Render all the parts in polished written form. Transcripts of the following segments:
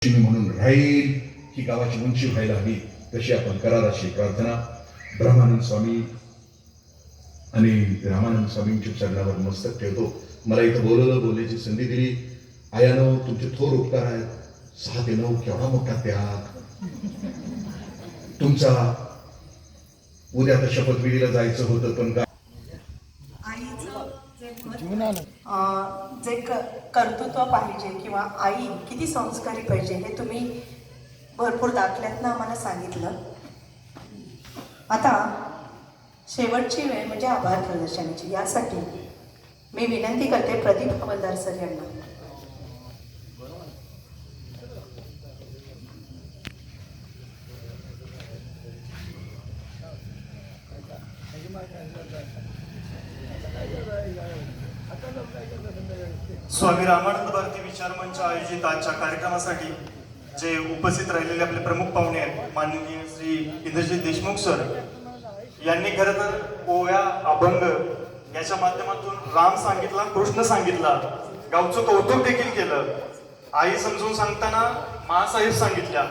म्हणून राहील, ही गावाची उंची व्हायला हवी, तशी आपण कराल अशी प्रार्थना ब्रह्मानंद स्वामी आणि रामानंद स्वामींच्या चरणावर मस्तक ठेवतो. मला इथं बोलण्याची संधी दिली. आयानो, तुमचे थोर उपकार आहेत. 6 ते 9 केवढा मोठा त्याग तुमचा. उद्या तर शपथविधीला जायचं होतं, पण जे कर्तृत्व पाहिजे किंवा आई किती संस्कारी पाहिजे हे तुम्ही भरपूर दाखल्यातनं आम्हाला सांगितलं. आता शेवटची वेळ म्हणजे आभार प्रदर्शनाची. यासाठी मी विनंती करते प्रदीप हवालदार सर यांना. स्वामी रामानंद भारती विचार मंच आयोजित आजच्या कार्यक्रमासाठी जे उपस्थित राहिलेले आपले प्रमुख पाहुणे आहेत, माननीय श्री इंद्रजित देशमुख सर यांनी खरं तर ओव्या, अभंग याच्या माध्यमातून राम सांगितला, कृष्ण सांगितला, गावचं कौतुक देखील केलं, आई समजून सांगताना महासाहेब सांगितल्या.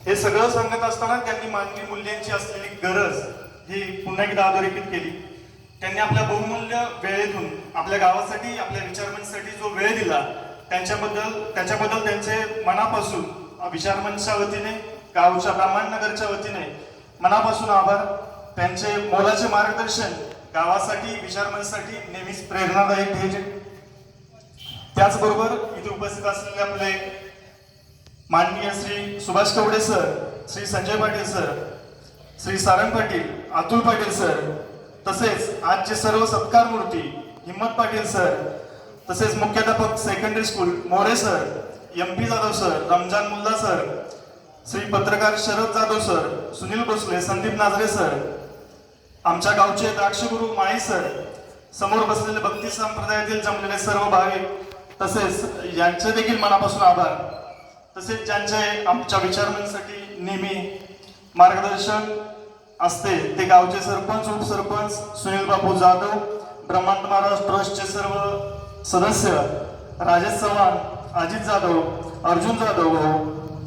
हे सगळं सांगत असताना त्यांनी मानवी मूल्यांची असलेली गरज ही पुन्हा एकदा अधोरेखित केली. त्यांनी आपल्या बहुमूल्य वेळेतून आपल्या गावासाठी, आपल्या विचारमंचसाठी जो वेळ दिला त्याच्याबद्दल त्यांचे मनापासून विचारमंचच्या वतीने, गावच्या ब्राह्मणनगरच्या वतीने मनापासून आभार. त्यांचे मोलाचे मार्गदर्शन गावासाठी, विचारमंचसाठी नेहमीच प्रेरणादायी ठेवले. त्याचबरोबर इथे उपस्थित असलेले आपले माननीय Shri Subhash Kawade sir, Shri Sanjay Patil sir, Shri Sarang Patil, Atul Patil sir, तसेच आजचे सर्व सत्कार मूर्ती हिम्मत पाटील सर, तसेच मुख्याध्यापक secondary school More sir, MP Jadhav sir, Ramzan Mulla sir, Shri पत्रकार शरद जाधव सर, सुनील भोसले, संदीप नाजरे सर, आमच्या गावचे द्राक्षगुरू माळी सर, समोर बसलेले भक्ती संप्रदायातील जमलेले सर्व भाविक, तसेच यांचे देखील मनापासून आभार. तसेच ज्यांचे आमच्या विचारमंचसाठी नेहमी मार्गदर्शन असते ते गावचे सरपंच, उपसरपंच सुनील बापू जाधव, ब्रह्मांड महाराज ट्रस्टचे सर्व सदस्य राजेश चव्हाण, अजित जाधव, अर्जुन जाधव,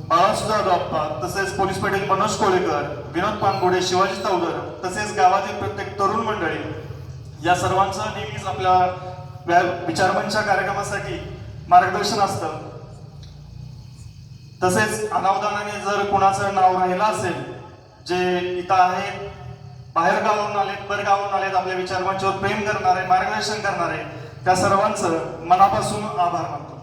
बाळासु जाधव अप्पा, तसेच पोलीस पाटील मनोज कोळेकर, विनोद पानगोडे, शिवाजी तावडर, तसेच गावातील प्रत्येक तरुण मंडळी, या सर्वांचं नेहमीच आपल्या विचारमंचच्या कार्यक्रमासाठी मार्गदर्शन असतं. तसेच अनावधानाने जर कुणाचं नाव राहिलं असेल, जे इथं आहेत, बाहेर गावावरून आलेत, परगावावरून आलेत, आपल्या विचारमंचावर प्रेम करणारे, मार्गदर्शन करणारे, त्या सर्वांचं मनापासून आभार मानतो.